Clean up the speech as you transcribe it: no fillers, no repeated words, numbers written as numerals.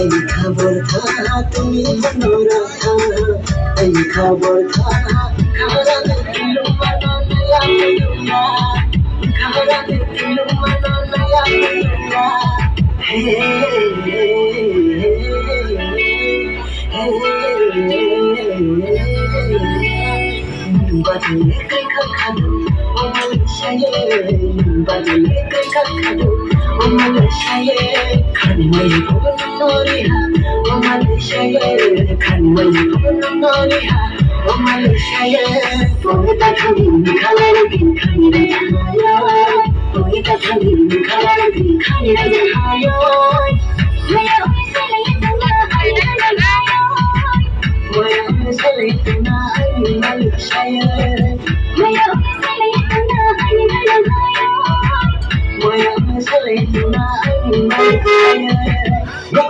Ay khabar tha tumi banora tha ay khabar tha khara de dilu manana ya dunya khara de dilu manana ya dunya badle kai khadu o malaysia badle kai khadu o malaysia kan mai nori ha o malaysia kan mai nori ha o malaysia koi ta thani khalar din khani re hayo koi ta thani khalar din khani re hayo maya se le tana ai hayo maya se le tana ai malaysia maya se le tana ai hayo maya se le tana ai malaysia. No,